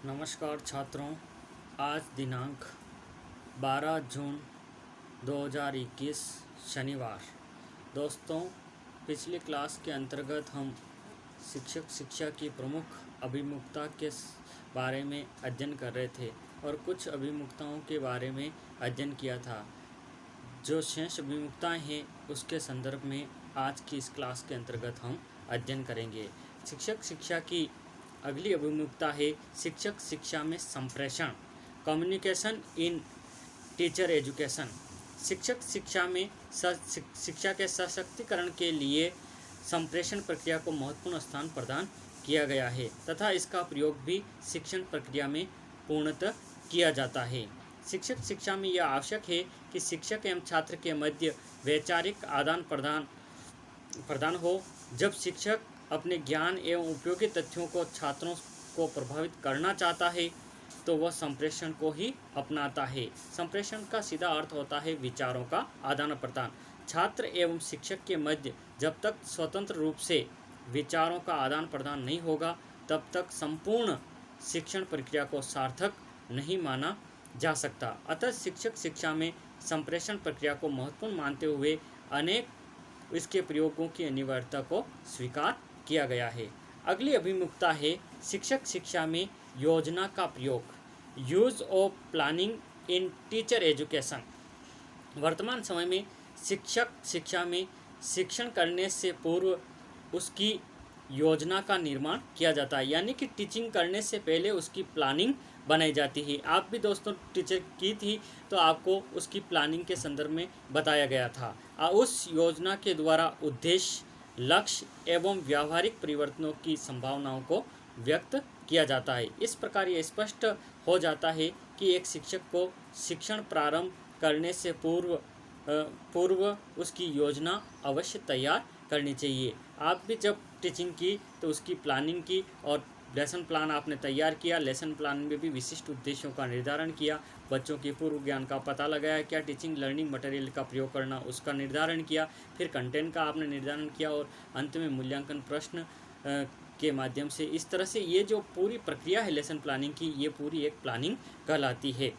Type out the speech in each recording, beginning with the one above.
नमस्कार छात्रों। आज दिनांक 12 जून 2021 शनिवार। दोस्तों, पिछली क्लास के अंतर्गत हम शिक्षक शिक्षा की प्रमुख अभिमुखता के बारे में अध्ययन कर रहे थे और कुछ अभिमुखताओं के बारे में अध्ययन किया था। जो शेष अभिमुखताएं हैं उसके संदर्भ में आज की इस क्लास के अंतर्गत हम अध्ययन करेंगे। शिक्षक शिक्षा की अगली अभिमुखता है शिक्षक शिक्षा में संप्रेषण, कम्युनिकेशन इन टीचर एजुकेशन। शिक्षक शिक्षा में शिक्षा के सशक्तिकरण के लिए संप्रेषण प्रक्रिया को महत्वपूर्ण स्थान प्रदान किया गया है तथा इसका प्रयोग भी शिक्षण प्रक्रिया में पूर्णतः किया जाता है। शिक्षक शिक्षा में यह आवश्यक है कि शिक्षक एवं छात्र के मध्य वैचारिक आदान प्रदान हो। जब शिक्षक अपने ज्ञान एवं उपयोगी तथ्यों को छात्रों को प्रभावित करना चाहता है तो वह संप्रेषण को ही अपनाता है। संप्रेषण का सीधा अर्थ होता है विचारों का आदान प्रदान। छात्र एवं शिक्षक के मध्य जब तक स्वतंत्र रूप से विचारों का आदान प्रदान नहीं होगा तब तक संपूर्ण शिक्षण प्रक्रिया को सार्थक नहीं माना जा सकता। अतः शिक्षक शिक्षा में संप्रेषण प्रक्रिया को महत्वपूर्ण मानते हुए अनेक इसके प्रयोगों की अनिवार्यता को स्वीकार किया गया है। अगली अभिमुखता है शिक्षक शिक्षा में योजना का प्रयोग, use of planning in teacher education. वर्तमान समय में शिक्षक शिक्षा में शिक्षण करने से पूर्व उसकी योजना का निर्माण किया जाता है, यानी कि टीचिंग करने से पहले उसकी प्लानिंग बनाई जाती है। आप भी दोस्तों टीचर की थी तो आपको उसकी प्लानिंग के संदर्भ में बताया गया था। उस योजना के द्वारा उद्देश्य, लक्ष्य एवं व्यावहारिक परिवर्तनों की संभावनाओं को व्यक्त किया जाता है। इस प्रकार यह स्पष्ट हो जाता है कि एक शिक्षक को शिक्षण प्रारंभ करने से पूर्व उसकी योजना अवश्य तैयार करनी चाहिए। आप भी जब टीचिंग की तो उसकी प्लानिंग की और लेसन प्लान आपने तैयार किया। लेसन प्लान में भी विशिष्ट उद्देश्यों का निर्धारण किया, बच्चों के पूर्व ज्ञान का पता लगाया, क्या टीचिंग लर्निंग मटेरियल का प्रयोग करना उसका निर्धारण किया, फिर कंटेंट का आपने निर्धारण किया और अंत में मूल्यांकन प्रश्न के माध्यम से। इस तरह से ये जो पूरी प्रक्रिया है लेसन प्लानिंग की, ये पूरी एक प्लानिंग कहलाती है।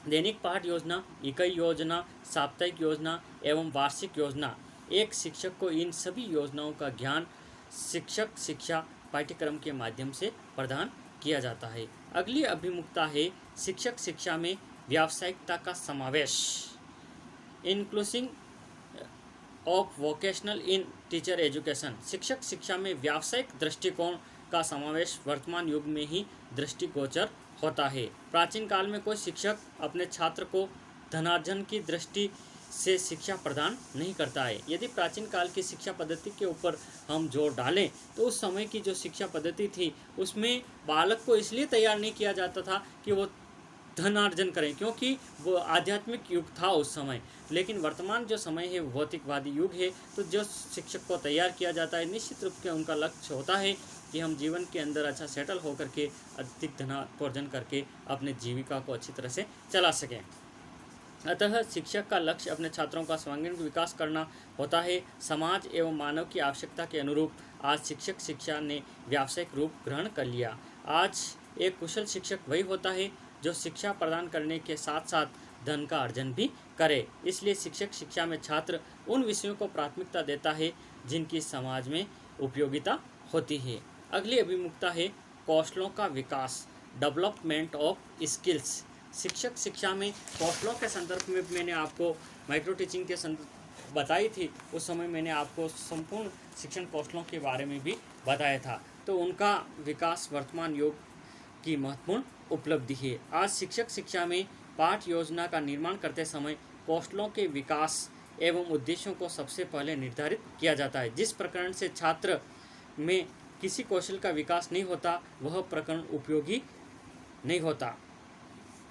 दैनिक पाठ योजना, इकाई योजना, साप्ताहिक योजना एवं वार्षिक योजना। एक शिक्षक को इन सभी योजनाओं का ज्ञान शिक्षक शिक्षा पाठ्यक्रम के माध्यम से प्रदान किया जाता है। अगली अभिमुखता है शिक्षक शिक्षा में व्यावसायिकता का समावेश, inclusion of vocational in teacher education. शिक्षक शिक्षा में व्यावसायिक दृष्टिकोण का समावेश वर्तमान युग में ही दृष्टिगोचर होता है। प्राचीन काल में कोई शिक्षक अपने छात्र को धनार्जन की दृष्टि से शिक्षा प्रदान नहीं करता है। यदि प्राचीन काल की शिक्षा पद्धति के ऊपर हम जोर डालें तो उस समय की जो शिक्षा पद्धति थी उसमें बालक को इसलिए तैयार नहीं किया जाता था कि वो धनार्जन करें, क्योंकि वो आध्यात्मिक युग था उस समय। लेकिन वर्तमान जो समय है भौतिकवादी युग है, तो जो शिक्षक को तैयार किया जाता है निश्चित रूप से उनका लक्ष्य होता है कि हम जीवन के अंदर अच्छा सेटल होकर के अधिक धनार्जन करके अपने जीविका को अच्छी तरह से चला सकें। अतः शिक्षक का लक्ष्य अपने छात्रों का सर्वांगीण विकास करना होता है। समाज एवं मानव की आवश्यकता के अनुरूप आज शिक्षक शिक्षा ने व्यावसायिक रूप ग्रहण कर लिया। आज एक कुशल शिक्षक वही होता है जो शिक्षा प्रदान करने के साथ साथ धन का अर्जन भी करे। इसलिए शिक्षक शिक्षा में छात्र उन विषयों को प्राथमिकता देता है जिनकी समाज में उपयोगिता होती है। अगली अभिमुखता है कौशलों का विकास, डेवलपमेंट ऑफ स्किल्स। शिक्षक शिक्षा में कौशलों के संदर्भ में मैंने आपको माइक्रो टीचिंग के बताई थी। उस समय मैंने आपको संपूर्ण शिक्षण कौशलों के बारे में भी बताया था। तो उनका विकास वर्तमान युग की महत्वपूर्ण उपलब्धि है। आज शिक्षक शिक्षा में पाठ योजना का निर्माण करते समय कौशलों के विकास एवं उद्देश्यों को सबसे पहले निर्धारित किया जाता है। जिस प्रकरण से छात्र में किसी कौशल का विकास नहीं होता वह प्रकरण उपयोगी नहीं होता।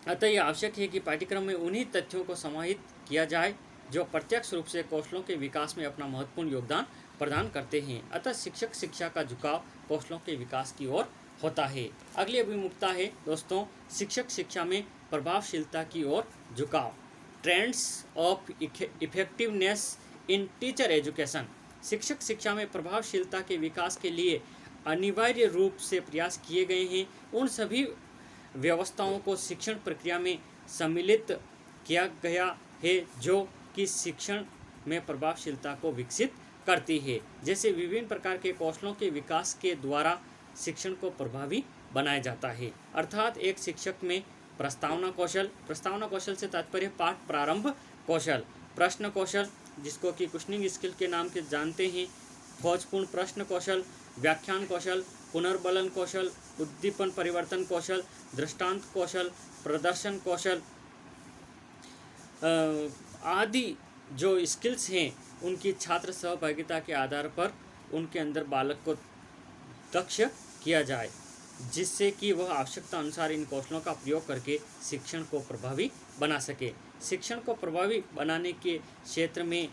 अतः यह आवश्यक है कि पाठ्यक्रम में उन्हीं तथ्यों को समाहित किया जाए जो प्रत्यक्ष रूप से कौशलों के विकास में अपना महत्वपूर्ण योगदान प्रदान करते हैं। अतः शिक्षक शिक्षा का झुकाव कौशलों के विकास की ओर होता है। अगली अभिमुखता है दोस्तों शिक्षक शिक्षा में प्रभावशीलता की ओर झुकाव, trends of effectiveness in teacher education. शिक्षक शिक्षा में प्रभावशीलता के विकास के लिए अनिवार्य रूप से प्रयास किए गए हैं, उन सभी व्यवस्थाओं को शिक्षण प्रक्रिया में सम्मिलित किया गया है जो कि शिक्षण में प्रभावशीलता को विकसित करती है। जैसे विभिन्न प्रकार के कौशलों के विकास के द्वारा शिक्षण को प्रभावी बनाया जाता है। अर्थात एक शिक्षक में प्रस्तावना कौशल से तात्पर्य पाठ प्रारंभ कौशल, प्रश्न कौशल जिसको कि क्वेश्चनिंग स्किल के नाम से जानते हैं, खोजपूर्ण प्रश्न कौशल, व्याख्यान कौशल, पुनर्बलन कौशल, उद्दीपन परिवर्तन कौशल, दृष्टांत कौशल, प्रदर्शन कौशल आदि जो स्किल्स हैं उनकी छात्र सहभागिता के आधार पर उनके अंदर बालक को दक्ष किया जाए, जिससे कि वह आवश्यकता अनुसार इन कौशलों का प्रयोग करके शिक्षण को प्रभावी बना सके। शिक्षण को प्रभावी बनाने के क्षेत्र में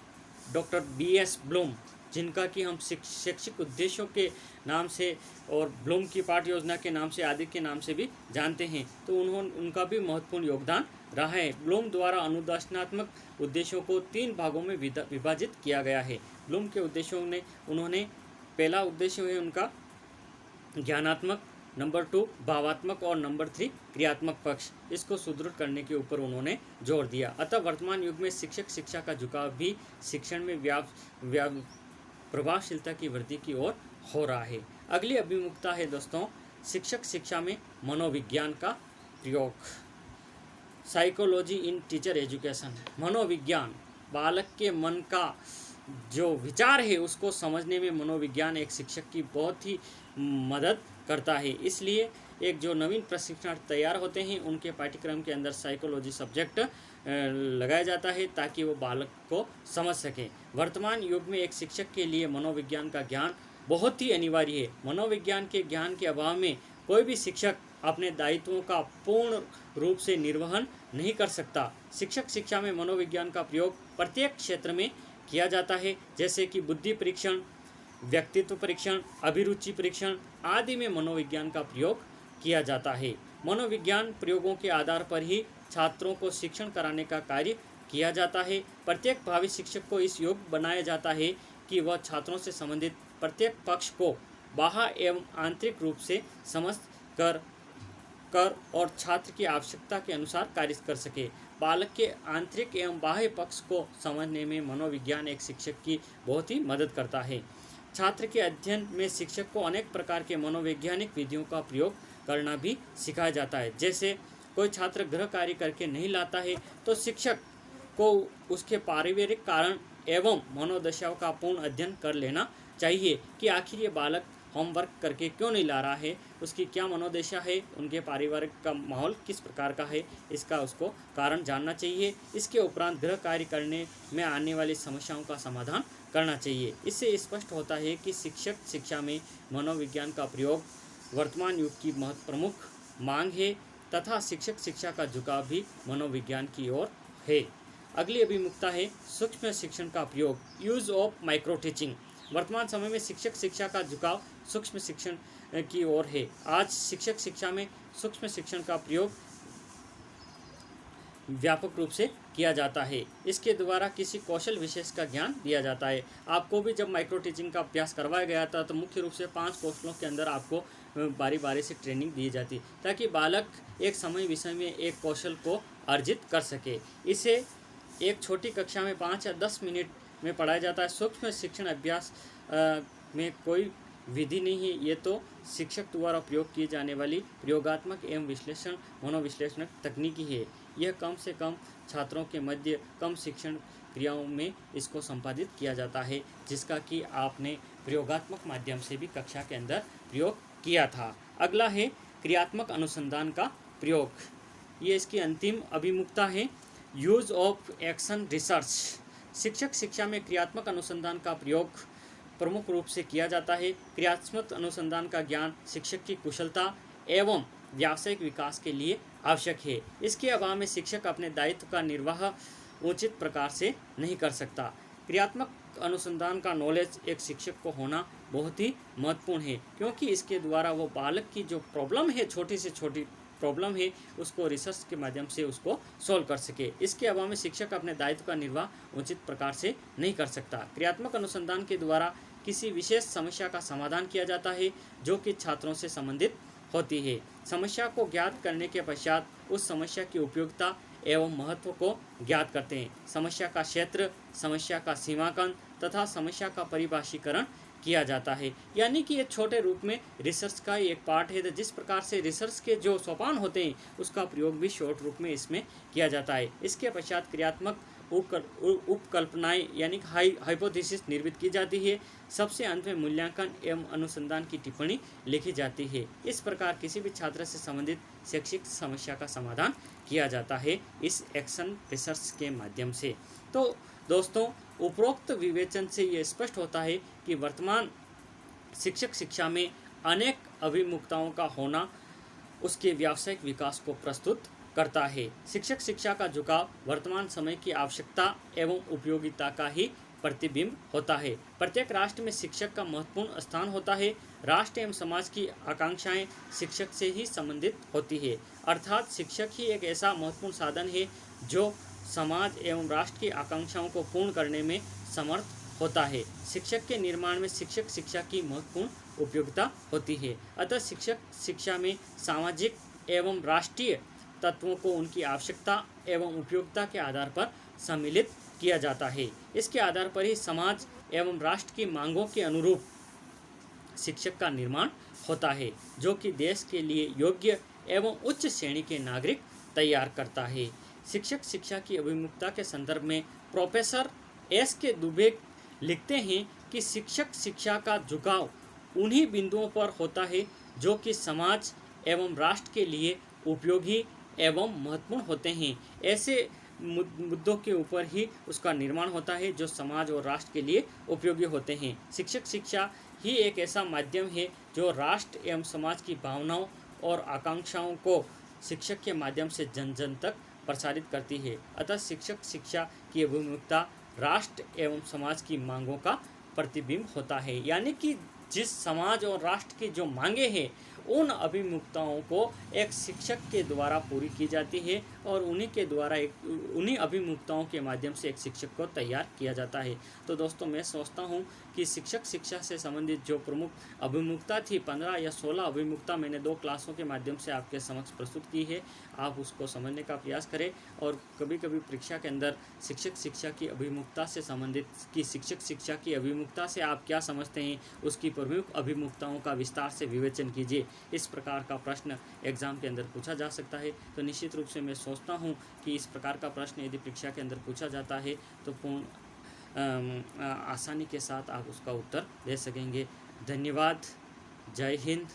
डॉक्टर B.S. ब्लूम, जिनका कि हम शैक्षिक उद्देश्यों के नाम से और ब्लूम की पाठ योजना के नाम से आदि के नाम से भी जानते हैं, तो उनका भी महत्वपूर्ण योगदान रहा है। ब्लूम द्वारा अनुदेशात्मक उद्देश्यों को 3 भागों में विभाजित किया गया है। ब्लूम के उद्देश्यों ने उन्होंने पहला उद्देश्य है उनका ज्ञानात्मक, नंबर 2 भावात्मक और नंबर 3 क्रियात्मक पक्ष, इसको सुदृढ़ करने के ऊपर उन्होंने जोर दिया। अतः वर्तमान युग में शिक्षक शिक्षा का झुकाव भी शिक्षण में प्रभावशीलता की वृद्धि की ओर हो रहा है। अगली अभिमुखता है दोस्तों शिक्षक शिक्षा में मनोविज्ञान का प्रयोग, साइकोलॉजी इन टीचर एजुकेशन। मनोविज्ञान, बालक के मन का जो विचार है उसको समझने में मनोविज्ञान एक शिक्षक की बहुत ही मदद करता है। इसलिए एक जो नवीन प्रशिक्षणार्थी तैयार होते हैं उनके पाठ्यक्रम के अंदर साइकोलॉजी सब्जेक्ट लगाया जाता है ताकि वो बालक को समझ सकें। वर्तमान युग में एक शिक्षक के लिए मनोविज्ञान का ज्ञान बहुत ही अनिवार्य है। मनोविज्ञान के ज्ञान के अभाव में कोई भी शिक्षक अपने दायित्वों का पूर्ण रूप से निर्वहन नहीं कर सकता। शिक्षक शिक्षा में मनोविज्ञान का प्रयोग प्रत्येक क्षेत्र में किया जाता है, जैसे कि बुद्धि परीक्षण, व्यक्तित्व परीक्षण, अभिरुचि परीक्षण आदि में मनोविज्ञान का प्रयोग किया जाता है। मनोविज्ञान प्रयोगों के आधार पर ही छात्रों को शिक्षण कराने का कार्य किया जाता है। प्रत्येक भावी शिक्षक को इस योग्य बनाया जाता है कि वह छात्रों से संबंधित प्रत्येक पक्ष को बाह्य एवं आंतरिक रूप से समझ कर और छात्र की आवश्यकता के अनुसार कार्य कर सके। बालक के आंतरिक एवं बाह्य पक्ष को समझने में मनोविज्ञान एक शिक्षक की बहुत ही मदद करता है। छात्र के अध्ययन में शिक्षक को अनेक प्रकार के मनोवैज्ञानिक विधियों का प्रयोग करना भी सिखाया जाता है। जैसे कोई छात्र गृह कार्य करके नहीं लाता है तो शिक्षक को उसके पारिवारिक कारण एवं मनोदशाओं का पूर्ण अध्ययन कर लेना चाहिए कि आखिर ये बालक होमवर्क करके क्यों नहीं ला रहा है, उसकी क्या मनोदशा है, उनके पारिवारिक का माहौल किस प्रकार का है, इसका उसको कारण जानना चाहिए। इसके उपरांत गृह कार्य करने में आने वाली समस्याओं का समाधान करना चाहिए। इससे स्पष्ट होता है कि शिक्षक शिक्षा में मनोविज्ञान का प्रयोग वर्तमान युग की प्रमुख मांग है तथा शिक्षक शिक्षा का झुकाव भी मनोविज्ञान की ओर है। अगली अभिमुखता है सूक्ष्म शिक्षण का प्रयोग, यूज ऑफ माइक्रो टीचिंग। वर्तमान समय में शिक्षक शिक्षा का झुकाव सूक्ष्म शिक्षण की ओर है। आज शिक्षक शिक्षा में सूक्ष्म शिक्षण का प्रयोग व्यापक रूप से किया जाता है। इसके द्वारा किसी कौशल विशेष का ज्ञान दिया जाता है। आपको भी जब माइक्रो टीचिंग का अभ्यास करवाया गया था तो मुख्य रूप से 5 कौशलों के अंदर आपको बारी बारी से ट्रेनिंग दी जाती ताकि बालक एक समय विषय में एक कौशल को अर्जित कर सके। इसे एक छोटी कक्षा में 5 या 10 मिनट में पढ़ाया जाता है। सूक्ष्म शिक्षण अभ्यास में कोई विधि नहीं है, ये तो शिक्षक द्वारा प्रयोग किए जाने वाली प्रयोगात्मक एवं विश्लेषण मनोविश्लेषणक तकनीकी है। यह कम से कम छात्रों के मध्य कम शिक्षण क्रियाओं में इसको संपादित किया जाता है, जिसका कि आपने प्रयोगात्मक माध्यम से भी कक्षा के अंदर प्रयोग किया था। अगला है क्रियात्मक अनुसंधान का प्रयोग, ये इसकी अंतिम अभिमुखता है, यूज ऑफ एक्शन रिसर्च। शिक्षक शिक्षा में क्रियात्मक अनुसंधान का प्रयोग प्रमुख रूप से किया जाता है। क्रियात्मक अनुसंधान का ज्ञान शिक्षक की कुशलता एवं व्यावसायिक विकास के लिए आवश्यक है। इसके अभाव में शिक्षक अपने दायित्व का निर्वाह उचित प्रकार से नहीं कर सकता। क्रियात्मक अनुसंधान का नॉलेज एक शिक्षक को होना बहुत ही महत्वपूर्ण है, क्योंकि इसके द्वारा वो बालक की जो प्रॉब्लम है, छोटी से छोटी प्रॉब्लम है, उसको रिसर्च के माध्यम से उसको सॉल्व कर सके। इसके अभाव में शिक्षक अपने दायित्व का निर्वाह उचित प्रकार से नहीं कर सकता। क्रियात्मक अनुसंधान के द्वारा किसी विशेष समस्या का समाधान किया जाता है जो कि छात्रों से संबंधित होती है। समस्या को ज्ञात करने के पश्चात उस समस्या की उपयोगिता एवं महत्व को ज्ञात करते हैं। समस्या का क्षेत्र, समस्या का सीमांकन तथा समस्या का परिभाषीकरण किया जाता है। यानी कि ये छोटे रूप में रिसर्च का एक पार्ट है। तो जिस प्रकार से रिसर्च के जो सोपान होते हैं उसका प्रयोग भी शॉर्ट रूप में इसमें किया जाता है। इसके पश्चात क्रियात्मक उपकल्पनाएं यानी हाइपोथेसिस निर्मित की जाती है। सबसे अंत में मूल्यांकन एवं अनुसंधान की टिप्पणी लिखी जाती है। इस प्रकार किसी भी छात्र से संबंधित शैक्षिक समस्या का समाधान किया जाता है इस एक्शन रिसर्च के माध्यम से। तो दोस्तों, उपरोक्त विवेचन से ये स्पष्ट होता है कि वर्तमान शिक्षक शिक्षा में अनेक अभिमुखताओं का होना उसके व्यावसायिक विकास को प्रस्तुत करता है। शिक्षक शिक्षा का झुकाव वर्तमान समय की आवश्यकता एवं उपयोगिता का ही प्रतिबिंब होता है। प्रत्येक राष्ट्र में शिक्षक का महत्वपूर्ण स्थान होता है। राष्ट्र एवं समाज की आकांक्षाएं शिक्षक से ही संबंधित होती है। अर्थात शिक्षक ही एक ऐसा महत्वपूर्ण साधन है जो समाज एवं राष्ट्र की आकांक्षाओं को पूर्ण करने में समर्थ होता है। शिक्षक के निर्माण में शिक्षक शिक्षा की महत्वपूर्ण उपयोगिता होती है। अतः शिक्षक शिक्षा में सामाजिक एवं राष्ट्रीय तत्वों को उनकी आवश्यकता एवं उपयोगिता के आधार पर सम्मिलित किया जाता है। इसके आधार पर ही समाज एवं राष्ट्र की मांगों के अनुरूप शिक्षक का निर्माण होता है, जो कि देश के लिए योग्य एवं उच्च श्रेणी के नागरिक तैयार करता है। शिक्षक शिक्षा की अभिमुखता के संदर्भ में प्रोफेसर एस के दुबे लिखते हैं कि शिक्षक शिक्षा का झुकाव उन्हीं बिंदुओं पर होता है जो कि समाज एवं राष्ट्र के लिए उपयोगी एवं महत्वपूर्ण होते हैं। ऐसे मुद्दों के ऊपर ही उसका निर्माण होता है जो समाज और राष्ट्र के लिए उपयोगी होते हैं। शिक्षक शिक्षा ही एक ऐसा माध्यम है जो राष्ट्र एवं समाज की भावनाओं और आकांक्षाओं को शिक्षक के माध्यम से जन जन तक प्रसारित करती है। अतः शिक्षक शिक्षा की अभिमुखता राष्ट्र एवं समाज की मांगों का प्रतिबिंब होता है। यानी कि जिस समाज और राष्ट्र की जो मांगे हैं उन अभिमुखताओं को एक शिक्षक के द्वारा पूरी की जाती है और उन्हीं अभिमुखताओं के माध्यम से एक शिक्षक को तैयार किया जाता है। तो दोस्तों, मैं सोचता हूँ कि शिक्षक शिक्षा से संबंधित जो प्रमुख अभिमुखता थी, 15 या 16 अभिमुखता मैंने 2 क्लासों के माध्यम से आपके समक्ष प्रस्तुत की है। आप उसको समझने का प्रयास करें और कभी कभी परीक्षा के अंदर शिक्षक शिक्षा की अभिमुखता से संबंधित कि शिक्षक शिक्षा की अभिमुखता से आप क्या समझते हैं, उसकी प्रमुख अभिमुखताओं का विस्तार से विवेचन कीजिए। इस प्रकार का प्रश्न एग्ज़ाम के अंदर पूछा जा सकता है। तो निश्चित रूप से मैं सोचता हूँ कि इस प्रकार का प्रश्न यदि परीक्षा के अंदर पूछा जाता है तो पूर्ण आसानी के साथ आप उसका उत्तर दे सकेंगे। धन्यवाद। जय हिंद।